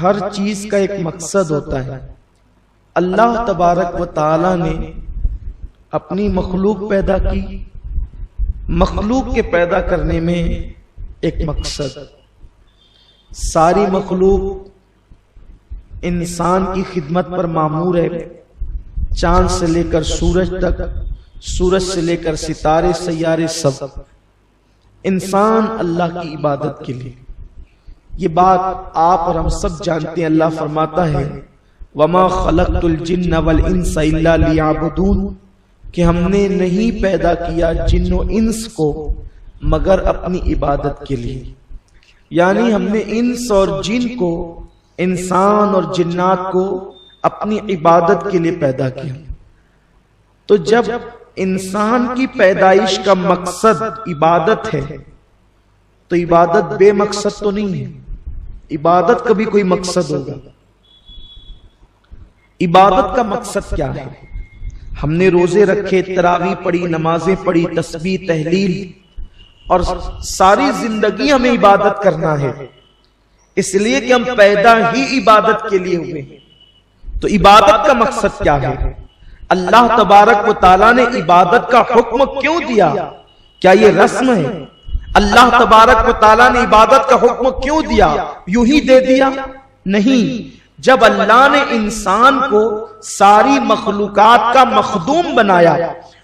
ہر چیز کا ایک مقصد ہوتا ہے۔ اللہ تبارک و تعالی نے اپنی مخلوق پیدا کی، مخلوق کے پیدا کرنے میں ایک مقصد، ساری مخلوق انسان کی خدمت پر مامور ہے، چاند سے لے کر سورج تک، سورج سے لے کر ستارے سیارے سب انسان اللہ کی عبادت کے لیے۔ یہ بات آپ اور ہم سب جانتے ہیں۔ اللہ فرماتا ہے وَمَا خَلَقْتُ الْجِنَّ وَالْإِنسَ إِلَّا لِيَعْبُدُونَ، کہ ہم نے نہیں پیدا کیا جن و انس کو مگر اپنی عبادت کے لیے، یعنی ہم نے انس اور جن کو، انسان اور جنات کو اپنی عبادت کے لیے پیدا کیا۔ تو جب انسان کی پیدائش کا مقصد عبادت ہے تو عبادت بے مقصد تو نہیں ہے، عبادت کا بھی کوئی مقصد ہوگا۔ عبادت کا مقصد کیا ہے؟ ہم نے روزے رکھے، تراویح پڑھی، نمازیں پڑھی، تسبیح تحلیل، اور ساری زندگی ہمیں عبادت کرنا ہے، اس لیے کہ ہم پیدا ہی عبادت کے لیے ہوئے ہیں۔ تو عبادت کا مقصد کیا ہے؟ اللہ تبارک و تعالیٰ نے عبادت کا حکم کیوں دیا؟ کیا یہ رسم ہے؟ اللہ تبارک و تعالیٰ نے عبادت کا حکم کیوں دیا؟ یوں ہی دے دیا؟ نہیں، جب اللہ نے انسان کو ساری مخلوقات کا مخدوم بنایا،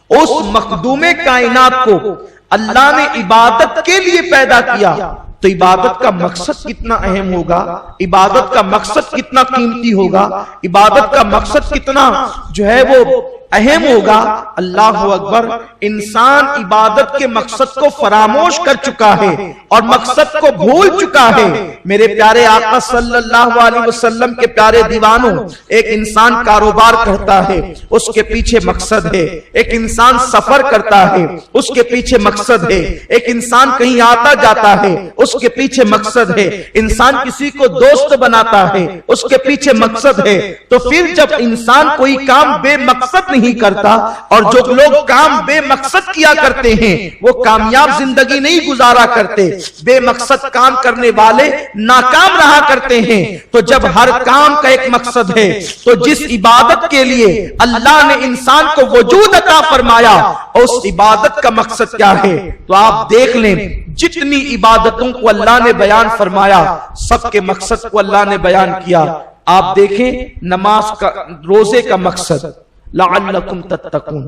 اس مخدوم کائنات کو اللہ نے عبادت کے لیے پیدا کیا، تو عبادت کا مقصد کتنا اہم ہوگا، عبادت کا مقصد کتنا قیمتی ہوگا، عبادت کا مقصد کتنا جو ہے وہ اہم ہوگا۔ اللہ اکبر! انسان عبادت کے مقصد کو فراموش کر چکا ہے اور مقصد کو بھول چکا ہے۔ میرے پیارے آقا صلی اللہ علیہ وسلم کے پیارے دیوانوں، ایک انسان کاروبار کرتا ہے، اس کے پیچھے مقصد ہے۔ ایک انسان سفر کرتا ہے، اس کے پیچھے مقصد ہے۔ ایک انسان کہیں آتا جاتا ہے، اس کے پیچھے مقصد ہے۔ انسان کسی کو دوست بناتا ہے، اس کے پیچھے مقصد ہے۔ تو پھر جب انسان کوئی کام بے مقصد نہیں کرتا، اور جو لوگ کام بے مقصد کیا کرتے ہیں وہ کامیاب زندگی نہیں گزارا کرتے، بے مقصد کام کرنے والے ناکام رہا کرتے ہیں۔ تو جب ہر کام کا ایک مقصد ہے، تو جس عبادت کے لیے اللہ نے انسان کو وجود عطا فرمایا، اس عبادت کا مقصد کیا ہے؟ تو آپ دیکھ لیں، جتنی عبادتوں کو اللہ نے بیان فرمایا، سب کے مقصد کو اللہ نے بیان کیا۔ آپ دیکھیں، نماز کا، روزے کا مقصد لعلکم تتقون،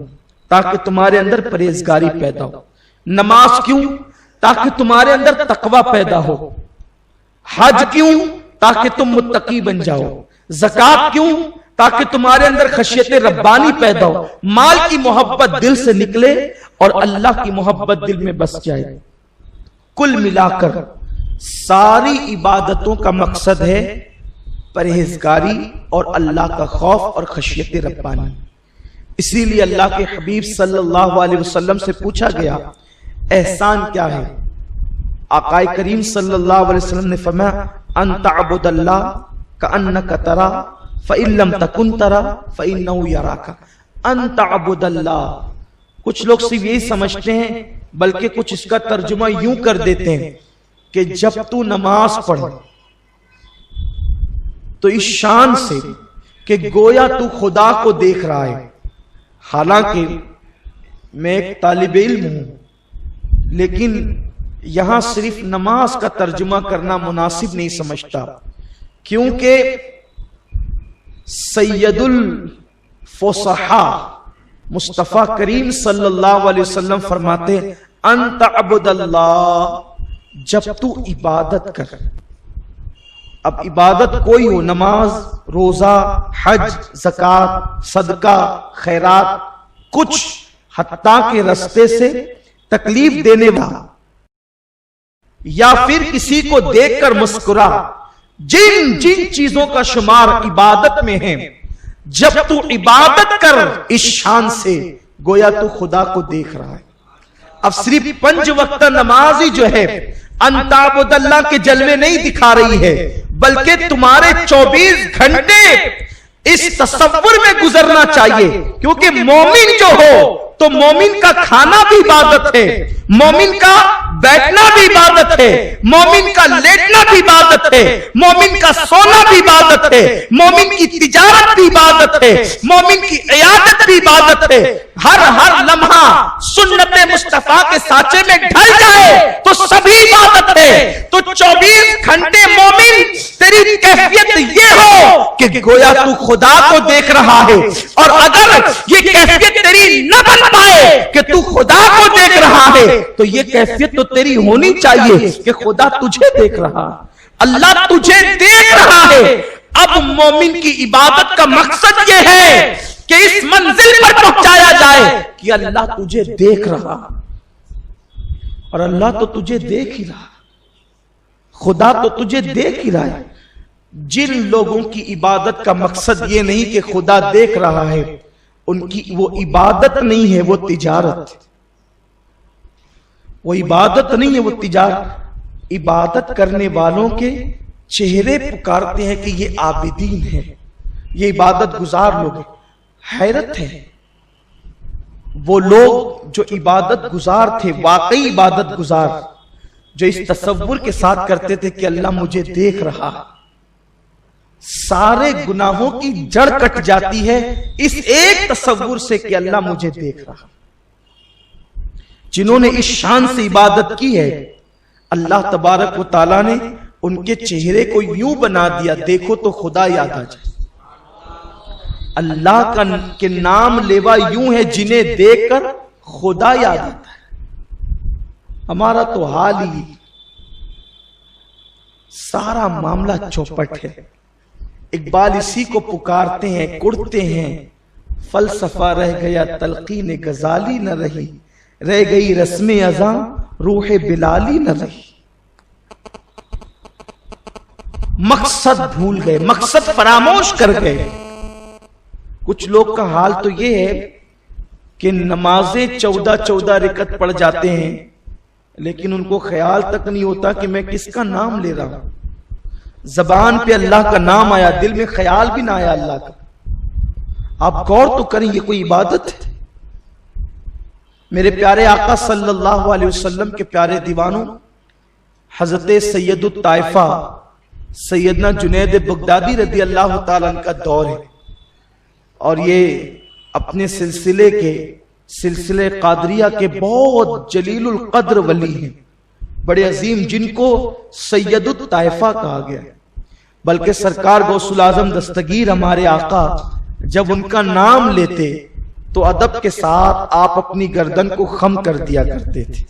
تاکہ تمہارے اندر پرہیزگاری پیدا ہو۔ نماز کیوں؟ تاکہ تمہارے اندر تقوی پیدا ہو۔ حج کیوں؟ تاکہ تم متقی بن جاؤ۔ زکوٰۃ کیوں؟ تاکہ تمہارے اندر خشیت ربانی پیدا ہو، مال کی محبت دل سے نکلے اور اللہ کی محبت دل میں بس جائے۔ کل ملا کر ساری عبادتوں کا مقصد ہے پرہیزگاری اور اللہ کا خوف اور خشیت ربانی۔ اسی لیے اللہ کے حبیب صلی اللہ علیہ وسلم سے پوچھا گیا احسان کیا ہے؟ آقا کریم صلی اللہ علیہ وسلم نے فرمایا ان تعبد اللہ کأنک ترا فإن لم تکن ترا فإنہ یراک۔ ان تعبد اللہ، کچھ لوگ صرف یہی سمجھتے ہیں، بلکہ کچھ اس کا ترجمہ یوں کر دیتے ہیں کہ جب تو نماز پڑھے تو اس شان سے کہ گویا تو خدا کو دیکھ رہا ہے۔ حالانکہ میں ایک طالب علم ہوں، لیکن یہاں صرف نماز کا ترجمہ کرنا مناسب نہیں سمجھتا، کیونکہ سید الفصحاء مصطفیٰ کریم صلی اللہ علیہ وسلم فرماتے ہیں انت عبد اللہ، جب تو عبادت کر۔ اب عبادت کوئی ہو، نماز، روزہ، حج، زکوٰۃ، صدقہ، خیرات، کچھ حتیٰ کے رستے سے تکلیف دینے والا یا پھر کسی کو دیکھ کر مسکرا، جن چیزوں کا شمار عبادت میں ہے، جب تو عبادت کر اس شان سے گویا تو خدا کو دیکھ رہا ہے۔ اب صرف 5 وقت نماز ہی جو ہے ان تعبد اللہ کے جلوے نہیں دکھا رہی ہے، بلکہ تمہارے 24 گھنٹے اس تصور میں گزرنا چاہیے، کیونکہ مومن جو ہو تو مومن کا کھانا بھی عبادت ہے، مومن کا بیٹھنا بھی عبادت ہے، مومن کا لیٹنا بھی عبادت ہے، مومن کا سونا بھی عبادت ہے، مومن کی تجارت بھی عبادت ہے، مومن کی عیادت بھی عبادت ہے۔ ہر لمحہ سنت مصطفیٰ کے سانچے میں ڈھل جائے تو سبھی عبادت ہے۔ تو 24 گھنٹے مومن تیری کیفیت یہ ہو کہ گویا تو خدا کو دیکھ رہا ہے، اور اگر یہ کیفیت تیری نہ بن پائے کہ تو خدا کو دیکھ رہا ہے تو یہ کیفیت تو تیری ہونی چاہیے کہ خدا تجھے دیکھ رہا، اللہ تجھے دیکھ رہا ہے۔ اب مومن کی عبادت کا مقصد یہ ہے کہ اس منزل پر پہنچایا جائے کہ اللہ تجھے دیکھ رہا، اور اللہ تو تجھے دیکھ ہی رہا، خدا تو تجھے دیکھ ہی رہا ہے۔ جن لوگوں کی عبادت کا مقصد یہ نہیں کہ خدا دیکھ رہا ہے، ان کی وہ عبادت نہیں ہے، وہ تجارت ہے۔ وہ عبادت نہیں ہے، وہ تجارت۔ عبادت کرنے والوں کے چہرے پکارتے ہیں کہ یہ عابدین ہیں، یہ عبادت گزار لوگ ہیں۔ حیرت ہے، وہ لوگ جو عبادت گزار تھے، واقعی عبادت گزار، جو اس تصور کے ساتھ کرتے تھے کہ اللہ مجھے دیکھ رہا، سارے گناہوں کی جڑ کٹ جاتی ہے اس ایک تصور سے کہ اللہ مجھے دیکھ رہا۔ جنہوں نے اس شان سے عبادت کی ہے، اللہ تبارک و تعالیٰ نے ان کے چہرے کو یوں بنا دیا، دیکھو تو خدا یاد آ جائے۔ اللہ کے نام لیوا یوں ہے جنہیں دیکھ کر خدا یاد آتا ہے۔ ہمارا تو حال ہی سارا معاملہ چوپٹ ہے۔ اقبال اسی کو پکارتے ہیں، کڑتے ہیں، فلسفہ رہ گیا تلقین غزالی نہ رہی، رہ گئی رسم اذاں روح بلالی نہ رہی۔ مقصد بھول گئے، مقصد فراموش کر گئے۔ کچھ لوگ کا حال تو یہ ہے کہ نمازیں 14 رکعت پڑھ جاتے ہیں، لیکن ان کو خیال تک نہیں ہوتا کہ میں کس کا نام لے رہا ہوں۔ زبان پہ اللہ کا نام آیا، دل میں خیال بھی نہ آیا اللہ کا۔ آپ غور تو کریں، یہ کوئی عبادت ہے؟ میرے پیارے آقا صلی اللہ علیہ وسلم کے پیارے دیوانوں، حضرت سید الطائفہ سیدنا جنید بغدادی رضی اللہ تعالیٰ عنہ کا دور ہے، اور یہ اپنے سلسلے قادریہ کے بہت جلیل القدر ولی ہیں، بڑے عظیم، جن کو سید الطائفہ کہا گیا ہے۔ بلکہ سرکار غوث العظم دستگیر ہمارے آقا جب ان کا نام لیتے تو ادب کے ساتھ آپ اپنی گردن کو خم کر دیا کرتے تھے۔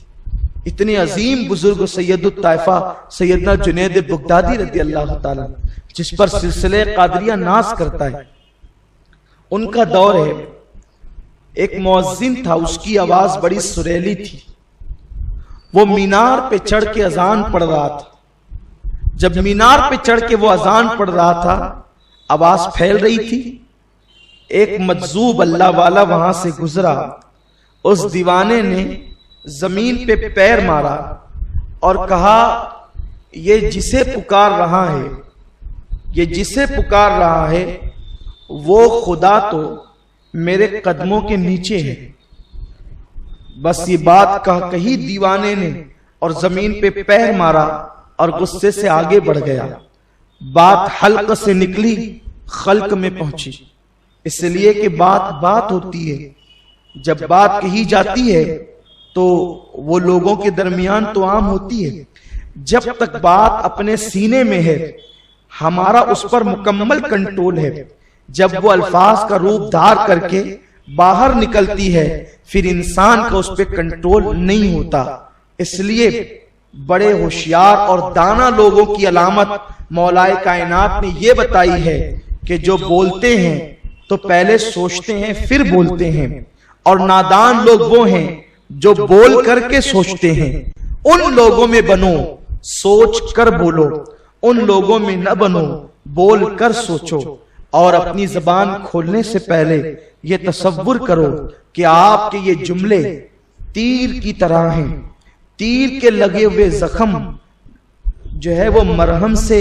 اتنے عظیم بزرگ سید الطائفہ سیدنا جنید بغدادی رضی اللہ تعالیٰ جس پر سلسلے قادریہ ناز کرتا ہے، ان کا دور ہے۔ ایک مؤذن تھا، اس کی آواز بڑی سریلی تھی، وہ مینار پہ چڑھ کے اذان پڑھ رہا تھا۔ جب مینار پہ چڑھ کے وہ اذان پڑھ رہا تھا، آواز پھیل رہی تھی، ایک مجذوب اللہ والا وہاں سے گزرا، اس دیوانے نے زمین پہ پیر مارا اور کہا یہ جسے پکار رہا ہے، یہ جسے پکار رہا ہے وہ خدا تو میرے قدموں کے نیچے ہے۔ بس یہ بات کہی دیوانے نے اور زمین پہ پیر مارا اور غصے سے آگے بڑھ گیا۔ بات حلق سے نکلی، خلق میں پہنچی، اس لیے کہ بات ہوتی ہے۔ جب بات کہی جاتی ہے تو وہ لوگوں کے درمیان تو عام ہوتی ہے۔ جب تک بات اپنے سینے میں ہے ہمارا اس پر مکمل کنٹرول ہے، جب وہ الفاظ کا روپ دھار کر کے باہر نکلتی ہے پھر انسان کا اس پہ کنٹرول نہیں ہوتا۔ اس لیے بڑے ہوشیار اور دانا لوگوں کی علامت مولا کائنات نے یہ بتائی ہے کہ جو بولتے ہیں تو پہلے سوچتے ہیں پھر بولتے ہیں، اور نادان لوگ وہ ہیں جو بول کر کے سوچتے ہیں۔ ان لوگوں میں بنو، سوچ کر بولو، ان لوگوں میں نہ بنو، بول کر سوچو۔ اور اپنی زبان کھولنے سے پہلے یہ تصور کرو کہ آپ کے یہ جملے تیر کی طرح ہیں، تیر کے لگے ہوئے زخم جو ہے وہ مرہم سے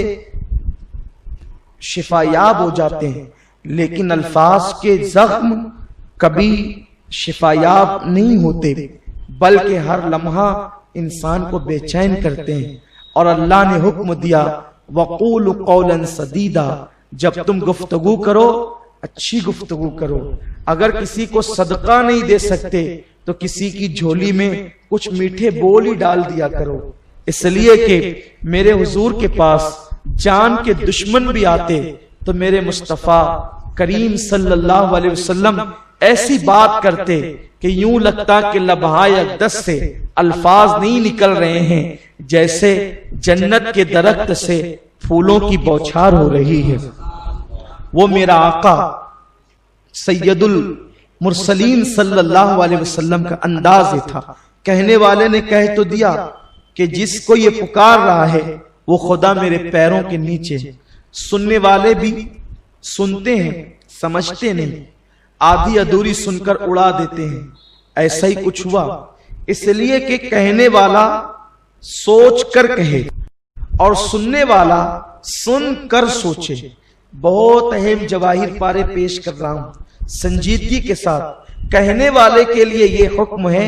شفایاب ہو جاتے ہیں، لیکن الفاظ کے زخم کبھی شفایاب نہیں ہوتے بلکہ ہر لمحہ انسان کو بے چین کرتے ہیں۔ اور اللہ نے حکم دیا وَقُولُ قَوْلًا سَدِيدًا، جب تم گفتگو کرو اچھی گفتگو کرو۔ اگر کسی کو صدقہ نہیں دے سکتے تو کسی کی جھولی میں کچھ میٹھے بول ہی ڈال دیا کرو، اس لیے کہ میرے حضور کے پاس جان کے دشمن بھی آتے تو میرے مصطفیٰ کریم صلی اللہ علیہ وسلم ایسی بات کرتے کہ یوں لگتا کہ لبہائے اقدس سے الفاظ نہیں نکل رہے ہیں، جیسے جنت کے درخت سے پھولوں کی بوچھار ہو رہی ہے۔ وہ میرا آقا سید المرسلین صلی اللہ علیہ وسلم کا انداز تھا۔ کہنے والے نے کہہ تو دیا کہ جس کو یہ پکار رہا ہے وہ خدا میرے پیروں کے نیچے۔ سننے والے بھی سنتے ہیں سمجھتے نہیں، آدھی ادھوری سن کر اڑا دیتے ہیں۔ ایسا ہی کچھ ہوا، اس لیے کہ کہنے والا سوچ کر کہے اور سننے والا سن کر سوچے۔ بہت اہم جواہر پارے پیش کر رہا ہوں سنجیدگی کے ساتھ۔ کہنے والے کے لیے یہ حکم ہے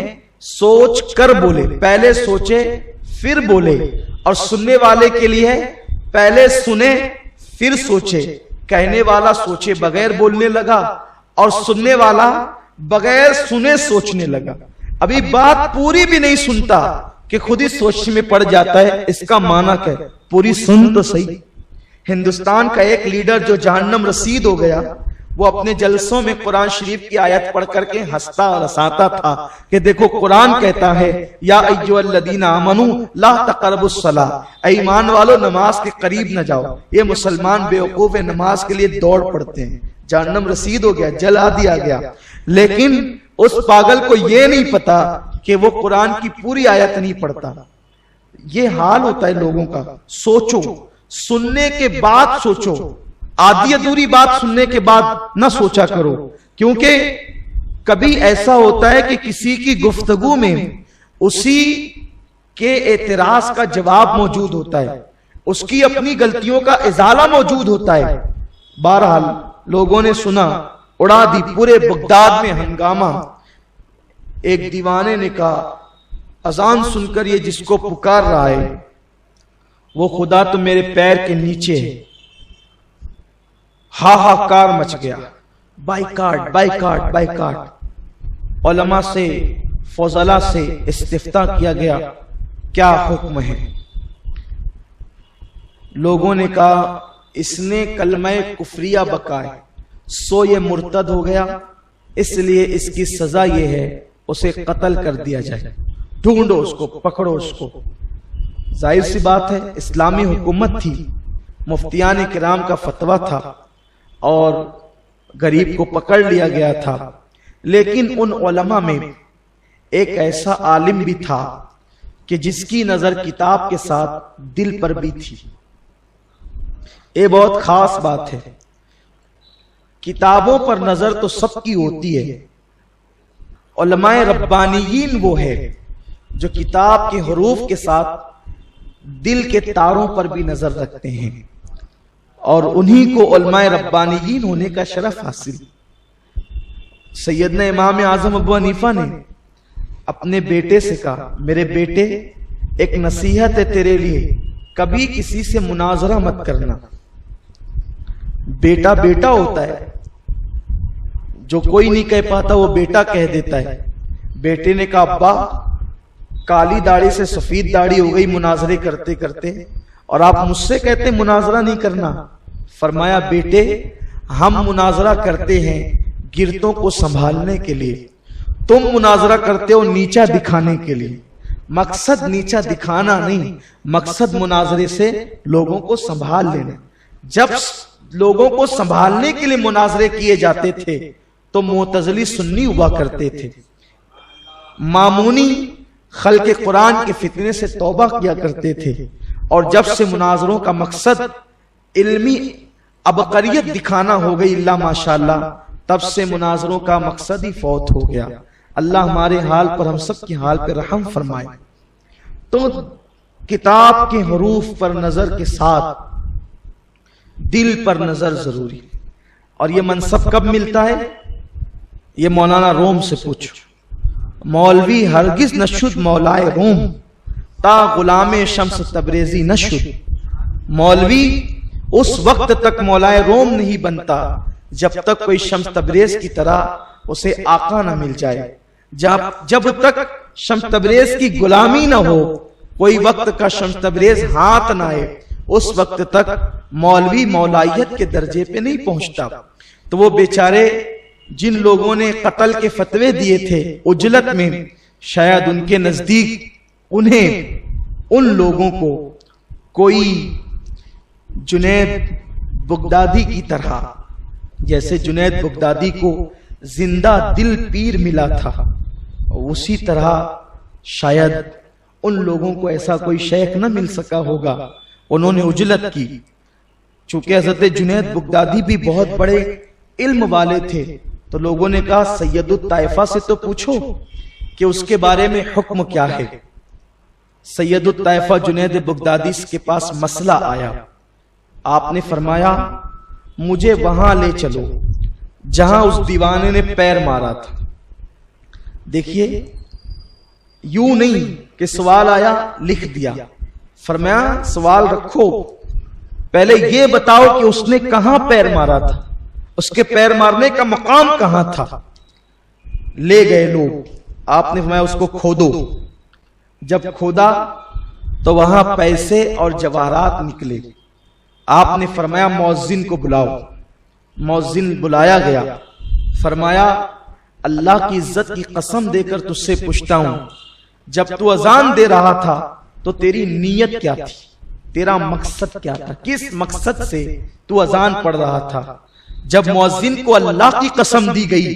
سوچ کر بولے، پہلے سوچے پھر بولے، اور سننے والے کے لیے پہلے سنے پھر سوچے۔ کہنے والا سوچے بغیر بولنے لگا اور سننے والا بغیر سنے سوچنے لگا۔ ابھی بات پوری بھی نہیں سنتا کہ خود ہی سوچنے میں پڑ جاتا ہے اس کا معنی کیا ہے، پوری سن تو صحیح۔ ہندوستان کا ایک لیڈر جو جہنم رسید ہو گیا، وہ اپنے جلسوں میں قرآن شریف کی آیت پڑھ کر کے ہنستا اور ہنساتا تھا کہ دیکھو قرآن کہتا ہے یا ایھا الذین آمنوا لا تقربوا الصلاۃ، اے ایمان والو نماز کے قریب نہ جاؤ۔ یہ مسلمان بیوقوف نماز کے لیے دوڑ پڑتے ہیں، جہنم رسید ہو گیا، جلا دیا گیا، لیکن اس پاگل کو یہ نہیں پتا کہ وہ قرآن کی پوری آیت نہیں پڑھتا۔ یہ حال ہوتا ہے لوگوں کا۔ سوچو، سننے کے بعد سوچو، آدھی ادھوری بات سننے کے بعد نہ سوچا کرو، کیونکہ کبھی ایسا ہوتا ہے کہ کسی کی گفتگو میں اسی کے اعتراض کا جواب موجود ہوتا ہے، اس کی اپنی غلطیوں کا ازالہ موجود ہوتا ہے۔ بہرحال لوگوں نے سنا، اڑا دی، پورے بغداد میں ہنگامہ۔ ایک دیوانے نے کہا اذان سن کر یہ جس کو پکار رہا ہے وہ خدا تو میرے پیر کے نیچے ہے۔ ہاہاکار مچ گیا، بائیکاٹ بائیکاٹ بائیکاٹ۔ علماء سے فضلاء سے استفتاء کیا گیا کیا حکم ہے؟ لوگوں نے کہا اس نے کلمہ کفریہ بکائے سو یہ مرتد ہو گیا، اس لیے اس کی سزا یہ ہے اسے قتل کر دیا جائے، ڈھونڈو اس کو، پکڑو اس کو۔ ظاہر سی بات ہے اسلامی حکومت تھی، مفتیان کرام کا فتویٰ تھا اور غریب کو پکڑ لیا گیا تھا، لیکن ان علماء میں ایک ایسا عالم بھی تھا کہ جس کی نظر کتاب کے ساتھ دل پر بھی تھی۔ یہ بہت خاص بات ہے، کتابوں پر نظر تو سب کی ہوتی ہے، علماء ربانیین وہ ہے جو کتاب کے حروف کے ساتھ دل کے تاروں پر بھی نظر رکھتے ہیں، اور انہی کو علماء ربانیین ہونے کا شرف حاصل۔ سیدنا امام اعظم ابو حنیفہ نے اپنے بیٹے سے کہا میرے بیٹے ایک نصیحت ہے تیرے لیے، کبھی کسی سے مناظرہ مت کرنا۔ بیٹا بیٹا ہوتا ہے، جو کوئی نہیں کہہ پاتا وہ بیٹا کہہ دیتا ہے۔ بیٹے نے کہا ابا کالی داڑھی سے سفید داڑھی ہو گئی مناظرے کرتے کرتے، اور آپ مجھ سے کہتے ہیں مناظرہ نہیں کرنا۔ فرمایا بیٹے ہم مناظرہ کرتے ہیں گرتوں کو سنبھالنے کے لیے، تم مناظرہ کرتے ہو نیچا دکھانے کے لیے۔ مقصد نیچا دکھانا نہیں، مقصد مناظرے سے لوگوں کو سنبھال لینا۔ جب لوگوں کو سنبھالنے کے لیے مناظرے کیے جاتے تھے تو معتزلی سنی ہوا کرتے تھے، مامونی خلق قرآن کے فتنے سے توبہ کیا کرتے تھے، اور جب سے مناظروں کا مقصد علمی عبقریت دکھانا ہو گئی اللہ ماشاءاللہ، تب سے مناظروں کا مقصد ہی فوت ہو گیا۔ اللہ ہمارے حال پر ہم سب کے حال پر رحم فرمائے۔ تو کتاب کے حروف پر نظر کے ساتھ دل پر نظر ضروری، اور یہ منصب کب ملتا ہے؟ یہ مولانا روم سے پوچھو. مولوی ہرگز نہ شد مولائے روم تا غلام شمس تبریزی نہ شد. مولوی اس وقت تک مولائے روم نہیں بنتا جب تک کوئی شمس تبریز کی طرح اسے آقا نہ مل جائے. جب تک شمس تبریز کی غلامی نہ ہو، کوئی وقت کا شمس تبریز ہاتھ نہ آئے، اس وقت تک مولوی مولائیت کے درجے پہ نہیں پہنچتا. تو وہ بیچارے جن لوگوں نے قتل کے فتوے دیے تھے عجلت میں، شاید ان کے نزدیک ان لوگوں کو کوئی جنید بغدادی کی طرح، جیسے جنید بغدادی کو زندہ دل پیر ملا تھا، اسی طرح شاید ان لوگوں کو ایسا کوئی شیخ نہ مل سکا ہوگا. انہوں نے عجلت کی. چونکہ حضرت جنید بغدادی بھی بہت بڑے علم والے تھے، تو لوگوں نے کہا سید الطائفہ سے تو پوچھو کہ اس کے بارے میں حکم کیا ہے. سید الطائفہ جنید بغدادی کے پاس مسئلہ آیا. آپ نے فرمایا مجھے وہاں لے چلو جہاں اس دیوانے نے پیر مارا تھا. دیکھیے یوں نہیں کہ سوال آیا لکھ دیا. فرمایا سوال رکھو، پہلے یہ بتاؤ کہ اس نے کہاں پیر مارا تھا، اس کے پیر مارنے کا مقام کہاں تھا. لے گئے لوگ. آپ نے فرمایا اس کو کھودو. جب کھودا تو وہاں پیسے اور جواہرات نکلے. آپ نے فرمایا مؤذن کو بلاؤ. مؤذن بلایا گیا. فرمایا اللہ کی عزت کی قسم دے کر تجھ سے پوچھتا ہوں، جب تو اذان دے رہا تھا تو تیری نیت کیا تھی، تیرا مقصد کیا تھا، کس مقصد سے تو اذان پڑھ رہا تھا؟ جب مؤذن کو اللہ کی قسم دی گئی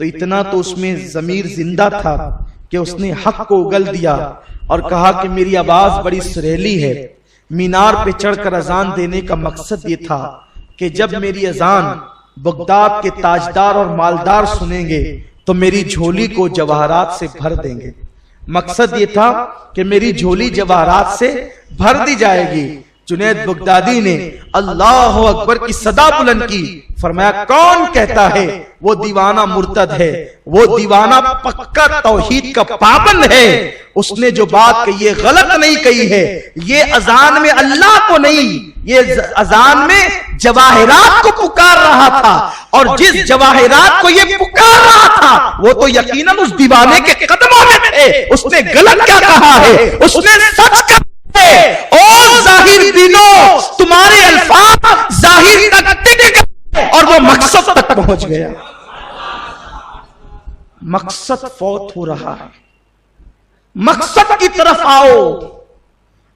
تو اتنا تو اس میں ضمیر زندہ تھا کہ اس نے حق کو اگل دیا اور کہا کہ میری آواز بڑی سریلی ہے. مینار پہ چڑھ کر اذان دینے کا مقصد یہ تھا کہ جب میری اذان بغداد کے تاجدار اور مالدار سنیں گے تو میری جھولی کو جواہرات سے بھر دیں گے. مقصد یہ تھا کہ میری جھولی جواہرات سے بھر دی جائے گی. جنید بغدادی نے اللہ اکبر کی صدا بلند کی. فرمایا کون کہتا ہے وہ دیوانہ مرتد ہے، وہ دیوانہ پکا توحید کا پابند ہے. اس نے جو بات کہی ہے غلط نہیں کہی ہے. یہ اذان میں اللہ کو نہیں، یہ اذان میں جواہرات کو پکار رہا تھا، اور جس جواہرات کو یہ پکار رہا تھا وہ تو یقیناً اس دیوانے کے قدموں میں تھے. اس نے غلط کیا کہا ہے، اس نے سچ کہا ہے. اور ظاہر بینو تمہارے الفاظ ظاہر تک ٹک گئے اور وہ مقصد تک پہنچ گیا. مقصد فوت ہو رہا ہے، مقصد کی طرف آؤ.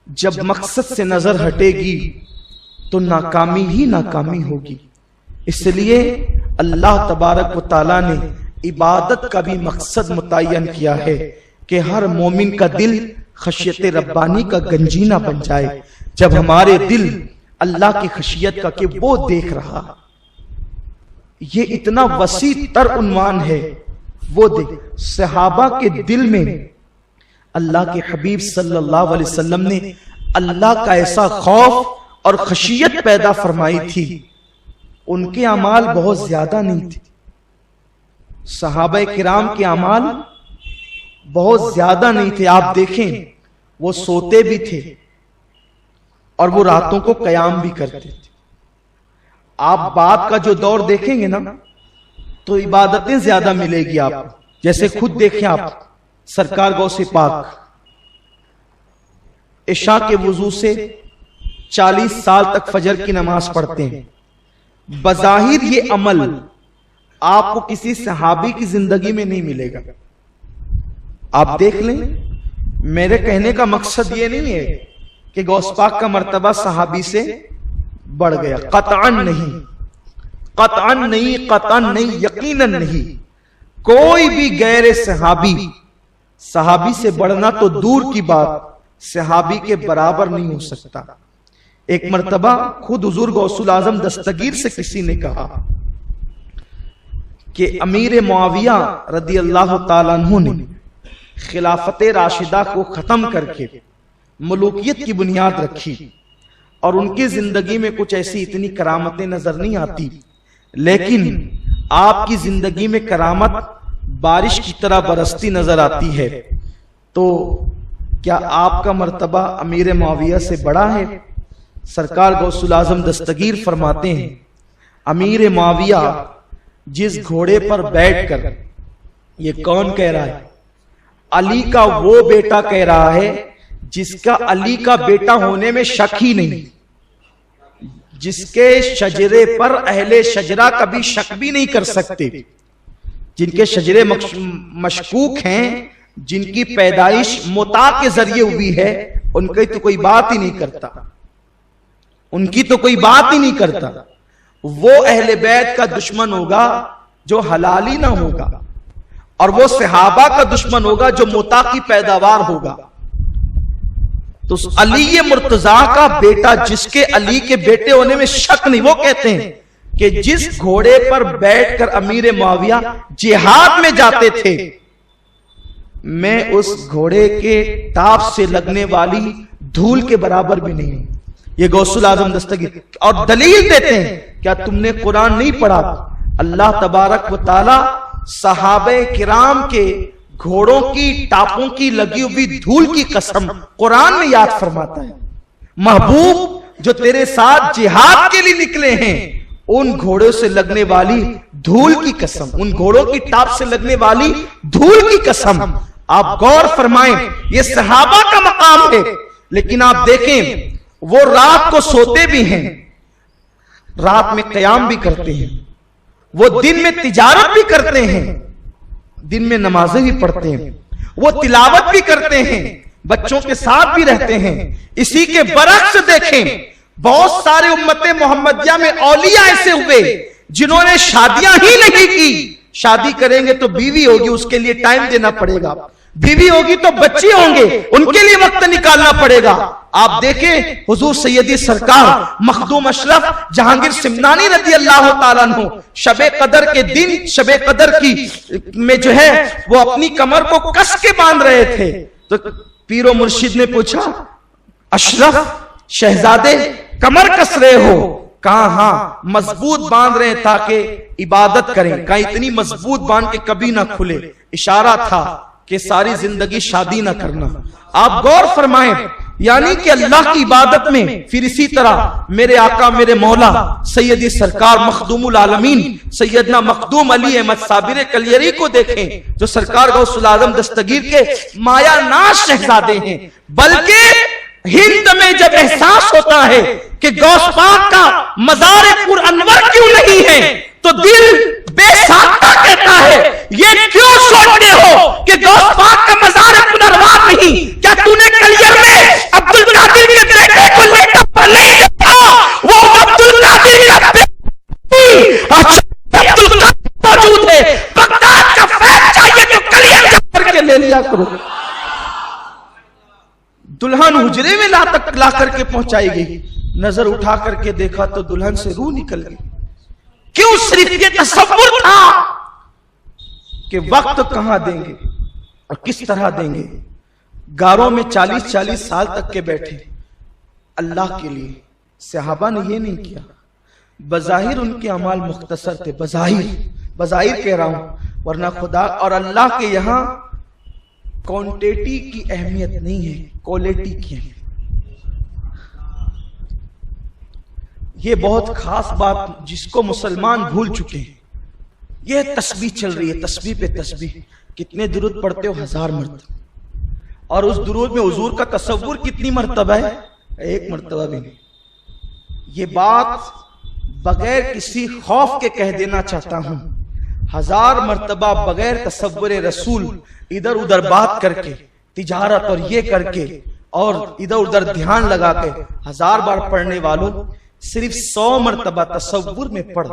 جب مقصد سے نظر ہٹے گی تو ناکامی ہی ناکامی ہوگی. اس لیے اللہ تبارک و تعالی نے عبادت کا بھی مقصد متعین کیا ہے کہ ہر مومن کا دل خشیت ربانی کا گنجینہ بن جائے. جب ہمارے دل اللہ کی خشیت کا کہ وہ دیکھ رہا، یہ اتنا وسیع تر عنوان ہے. وہ دیکھ صحابہ کے دل میں اللہ کے حبیب صلی اللہ علیہ وسلم نے اللہ کا ایسا خوف اور خشیت پیدا فرمائی تھی. ان کے اعمال بہت زیادہ نہیں تھے. صحابہ کرام کے اعمال بہت زیادہ نہیں تھے. آپ دیکھیں وہ سوتے بھی تھے اور وہ راتوں کو قیام بھی کرتے تھے. آپ بعد کا جو دور دیکھیں گے نا تو عبادتیں زیادہ ملے گی آپ کو. جیسے خود دیکھیں آپ سرکار غوث پاک عشاء کے وضو سے 40 سال تک فجر کی نماز پڑھتے ہیں. بظاہر یہ عمل آپ کو کسی صحابی کی زندگی میں نہیں ملے گا. آپ دیکھ لیں. میرے کہنے کا مقصد یہ نہیں ہے کہ غوث پاک کا مرتبہ صحابی سے بڑھ گیا، قطعاً نہیں، قطعاً نہیں، قطعاً نہیں، یقیناً نہیں. کوئی بھی غیر صحابی سے بڑھنا تو دور کی بات، صحابی کے برابر نہیں ہو سکتا. ایک مرتبہ خود حضور غوث الاعظم دستگیر سے کسی نے کہا کہ امیر معاویہ رضی اللہ تعالیٰ عنہ نے خلافت راشدہ کو ختم کر کے ملوکیت کی بنیاد رکھی، اور ان کی زندگی میں کچھ ایسی اتنی کرامتیں نظر نہیں آتی، لیکن آپ کی زندگی میں کرامت بارش کی طرح برستی نظر آتی ہے، تو کیا آپ کا مرتبہ امیر معاویہ سے بڑا ہے؟ سرکار غوث الاعظم دستگیر فرماتے ہیں امیر معاویہ جس گھوڑے پر بیٹھ کر، یہ کون کہہ رہا ہے؟ علی کا وہ بیٹا کہہ رہا ہے جس کا علی کا بیٹا ہونے میں شک ہی نہیں، جس کے شجرے پر اہل شجرہ کبھی شک بھی نہیں کر سکتے، جن کے شجرے مشکوک ہیں، جن کی پیدائش متا کے ذریعے ہوئی ہے، ان کی تو کوئی بات ہی نہیں کرتا، ان کی تو کوئی بات ہی نہیں کرتا۔ وہ اہل بیت کا دشمن ہوگا جو حلالی نہ ہوگا، اور وہ صحابہ کا دشمن ہوگا جو متا کی پیداوار ہوگا۔ تو علی مرتضیٰ کا بیٹا، جس کے علی کے بیٹے ہونے میں شک نہیں، وہ کہتے ہیں کہ جس گھوڑے پر بیٹھ کر امیر معاویہ جہاد میں جاتے تھے، میں اس گھوڑے کے ٹاپ سے لگنے والی دھول کے برابر بھی نہیں ہوں۔ یہ غوث الاعظم دستگیر، اور دلیل دیتے ہیں کیا تم نے قرآن نہیں پڑھا؟ اللہ تبارک و تعالی صحابہ کرام کے گھوڑوں کی ٹاپوں کی لگی ہوئی دھول کی قسم قرآن میں یاد فرماتا ہے، محبوب جو تیرے ساتھ جہاد کے لیے نکلے ہیں، ان گھوڑوں سے لگنے والی دھول کی قسم، ان گھوڑوں کی ٹاپ سے لگنے والی دھول کی قسم۔ آپ غور فرمائیں، یہ صحابہ کا مقام ہے، لیکن آپ دیکھیں وہ رات کو سوتے بھی ہیں، رات میں قیام بھی کرتے ہیں، وہ دن میں تجارت بھی کرتے ہیں، دن میں نمازیں بھی پڑھتے ہیں، وہ تلاوت بھی کرتے ہیں، بچوں کے ساتھ بھی رہتے ہیں۔ اسی کے برعکس دیکھیں، بہت سارے امت محمدیہ میں اولیاء ایسے ہوئے جنہوں نے شادیاں ہی نہیں کی۔ شادی کریں گے تو بیوی ہوگی، اس کے لیے ٹائم دینا پڑے گا، بیوی ہوگی تو بچے ہوں گے، ان کے لیے وقت نکالنا پڑے گا۔ آپ دیکھیں حضور سیدی سرکار مخدوم اشرف جہانگیر سمنانی رضی اللہ تعالیٰ عنہ شب قدر کے دن، شب قدر کی میں جو ہے وہ اپنی کمر کو کس کے باندھ رہے تھے، تو پیر و مرشد نے پوچھا اشرف شہزادے کمر کس رہے ہو؟ کہا ہاں مضبوط باندھ رہے ہیں تاکہ عبادت کریں، کہا اتنی مضبوط باندھ کے کبھی نہ کھلے، اشارہ تھا کہ ساری زندگی شادی نہ کرنا۔ آپ غور فرمائیں، یعنی کہ اللہ کی عبادت میں پھر اسی طرح میرے آقا میرے مولا سیدی سرکار مخدوم العالمین سیدنا مخدوم علی احمد صابر کلیری کو دیکھیں، جو سرکار غوث الاعظم دستگیر کے مایا ناز شہزادے ہیں۔ بلکہ ہند میں جب احساس ہوتا ہے کہ غوث پاک کا مزار پر انور کیوں نہیں ہے، تو دل بے ساختہ کہتا ہے یہ کیوں سوچتے ہو کہ غوث پاک کا مزار پر انور نہیں؟ کیا تو نے کلیر میں عبد القادر کے بیٹے کو لے کر نہیں دیکھا؟ وہ عبد القادر کا بیٹا عبد القادر موجود ہے، بغداد کا فیض چاہیے تو کلیر جا کر کے لے لیا کرو۔ دلہن حجرے میں لا کر کے پہنچائی گئی، نظر اٹھا کر کے دیکھا تو دلہن سے روح نکل گئی۔ کیوں؟ صرف یہ تصور تھا کہ وقت کہاں دیں گے اور کس طرح دیں گے۔ گاروں میں 40 سال تک کے بیٹھے اللہ کے لیے۔ صحابہ نے یہ نہیں کیا۔ بظاہر ان کے اعمال مختصر تھے، بظاہر کہہ رہا ہوں، ورنہ خدا اور اللہ کے یہاں کوانٹیٹی کی اہمیت نہیں ہے، کوالٹی کی اہمیت۔ یہ بہت خاص بات جس کو مسلمان بھول چکے ہیں۔ یہ تسبیح چل رہی ہے، تسبیح پہ تسبیح، کتنے درود پڑھتے ہو؟ 1000 مرتبہ، اور اس درود میں حضور کا تصور کتنی مرتبہ ہے؟ 1 مرتبہ بھی نہیں۔ یہ بات بغیر کسی خوف کے کہہ دینا چاہتا ہوں، 1000 مرتبہ بغیر تصور رسول ادھر ادھر بات کر کے، تجارت اور یہ کر کے اور ادھر ادھر دھیان لگا کے 1000 بار پڑھنے والوں صرف 100 مرتبہ تصور میں پڑھ،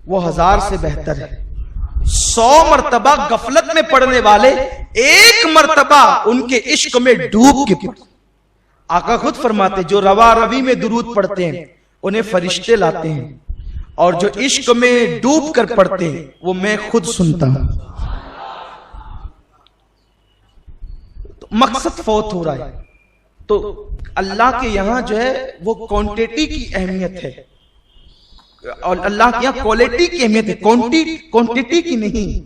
وہ 1000 سے بہتر ہے۔ 100 مرتبہ غفلت میں پڑھنے والے 1 مرتبہ ان کے عشق میں ڈوب کے پڑھ۔ آقا خود فرماتے جو روا روی میں درود پڑھتے ہیں انہیں فرشتے لاتے ہیں، اور جو عشق میں ڈوب کر پڑھتے ہیں وہ میں خود سنتا ہوں۔ تو مقصد فوت ہو رہا ہے، تو اللہ کے یہاں جو ہے وہ کوانٹیٹی کی اہمیت ہے۔ اور اللہ کی یہاں کوالٹی کی اہمیت ہے، کوانٹیٹی کی نہیں۔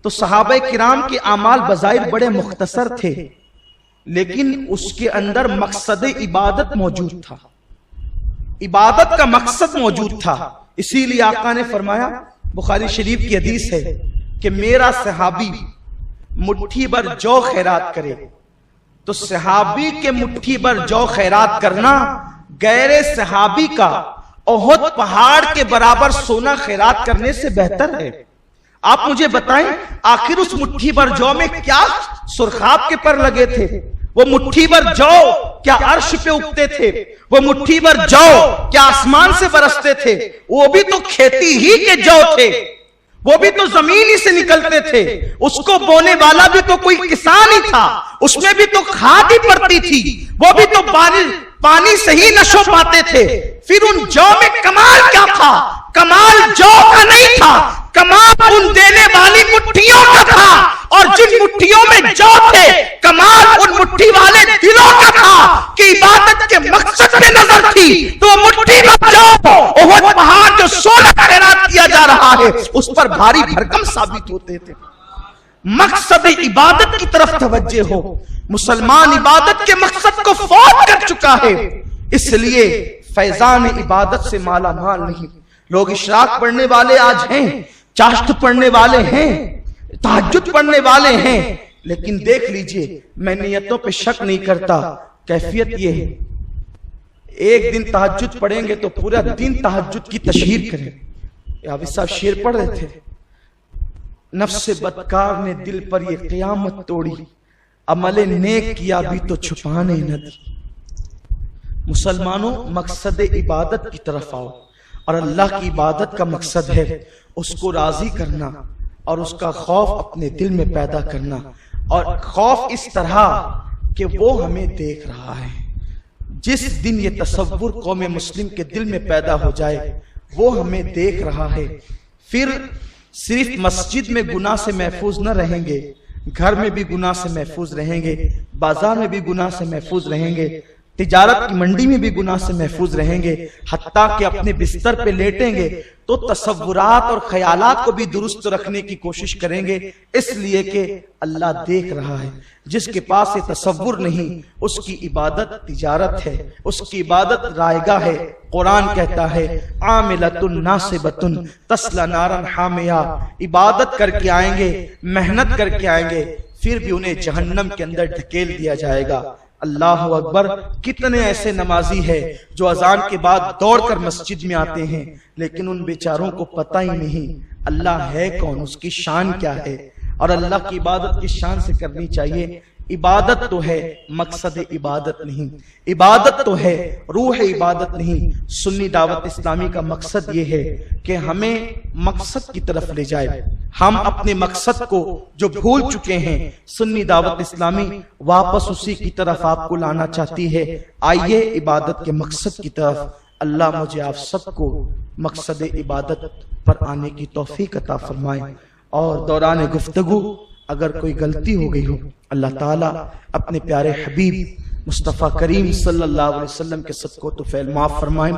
تو صحابہ کرام کے اعمال بظاہر بڑے مختصر تھے، لیکن اس کے اندر مقصد عبادت موجود تھا، عبادت کا مقصد موجود تھا۔ اسی لیے آقا نے فرمایا، بخاری شریف کی حدیث ہے کہ میرا صحابی مٹھی بھر جو خیرات کرے، تو صحابی کے مٹھی بھر جو خیرات کرنا غیر صحابی کا احد پہاڑ کے برابر سونا خیرات کرنے سے بہتر ہے۔ آپ مجھے بتائیں آخر اس مٹھی بھر جو میں کیا سرخاب کے پر لگے تھے؟ وہ مٹھی بھر جو کیا عرش پہ اگتے تھے؟ وہ مٹھی بھر جو کیا آسمان سے برستے تھے؟ وہ بھی تو کھیتی ہی کے جو تھے، وہ بھی تو زمین ہی سے نکلتے تھے، اس کو بونے والا بھی تو کوئی کسان ہی تھا، اس میں بھی تو کھاد ہی پڑتی تھی، وہ بھی تو پانی سے ہی نشو پاتے تھے۔ پھر ان جو میں کمال کیا تھا؟ کمال جو کا نہیں تھا، کمال ان دینے والی مٹھیوں کا تھا، اور جن مٹھیوں میں جو تھے کمال ان مٹھی والے دلوں کا تھا کہ عبادت کے مقصد میں نظر تھی۔ تو وہ مٹھی میں جو احد پہاڑ جو سونا خیرات کیا جا رہا ہے اس پر بھاری بھرکم ثابت ہوتے تھے۔ مقصد عبادت کی طرف توجہ ہو، مسلمان عبادت کے مقصد کو فوت کر چکا ہے، اس لیے فیضان عبادت سے مالا مال نہیں۔ لوگ اشراق پڑھنے والے آج ہیں، چاشت پڑھنے والے ہیں، تہجد پڑھنے والے ہیں، لیکن دیکھ لیجئے، میں نیتوں پہ شک نہیں کرتا، کیفیت یہ ہے ایک دن تہجد پڑھیں گے تو پورا دن تہجد کی تشہیر کریں۔ حافظ صاحب شعر پڑھ رہے تھے، نفس بدکار نے دل پر یہ قیامت توڑی، عمل نیک کیا بھی تو چھپانے نہ دی۔ مسلمانوں مقصد عبادت کی طرف آؤ، اور اللہ کی عبادت کا مقصد ہے اس کو راضی کرنا اور اس کا خوف اپنے دل میں پیدا کرنا، اور خوف اس طرح کہ وہ ہمیں دیکھ رہا ہے۔ جس دن یہ تصور قوم مسلم کے دل میں پیدا ہو جائے وہ ہمیں دیکھ رہا ہے، پھر صرف مسجد میں گناہ سے محفوظ نہ رہیں گے، گھر میں بھی گناہ سے محفوظ رہیں گے، بازار میں بھی گناہ سے محفوظ رہیں گے، تجارت کی منڈی میں بھی گناہ سے محفوظ رہیں گے، حتیٰ کہ اپنے بستر پہ لیٹیں گے تو تصورات اور خیالات کو بھی درست رکھنے کی کوشش کریں گے، اس لیے کہ اللہ دیکھ رہا ہے۔ جس کے پاس یہ تصور نہیں اس کی عبادت تجارت ہے، اس کی عبادت رائگاہ ہے۔ قرآن کہتا ہے عاملۃ ناصبۃ تصلی نارا حامیہ، عبادت کر کے آئیں گے، محنت کر کے آئیں گے، پھر بھی انہیں جہنم کے اندر دھکیل دیا جائے گا۔ اللہ اکبر! کتنے ایسے نمازی ہیں جو اذان کے بعد دوڑ کر مسجد میں آتے ہیں، لیکن ان بیچاروں کو پتہ ہی نہیں اللہ ہے کون، اس کی شان کیا ہے، اور اللہ کی عبادت کی شان سے کرنی چاہیے۔ عبادت تو ہے، مقصد عبادت نہیں، عبادت تو ہے، روح عبادت نہیں۔ سنی دعوت اسلامی کا مقصد یہ ہے کہ ہمیں مقصد کی طرف لے جائے۔ ہم اپنے مقصد کو جو بھول چکے ہیں، سنی دعوت اسلامی واپس اسی کی طرف آپ کو لانا چاہتی ہے۔ آئیے عبادت کے مقصد کی طرف۔ اللہ مجھے آپ سب کو مقصد عبادت پر آنے کی توفیق عطا فرمائے، اور دوران گفتگو اگر کوئی غلطی ہو گئی ہو اللہ تعالیٰ اپنے پیارے حبیب مصطفیٰ کریم صلی اللہ علیہ وسلم کے صدقہ و طفیل معاف فرمائیں۔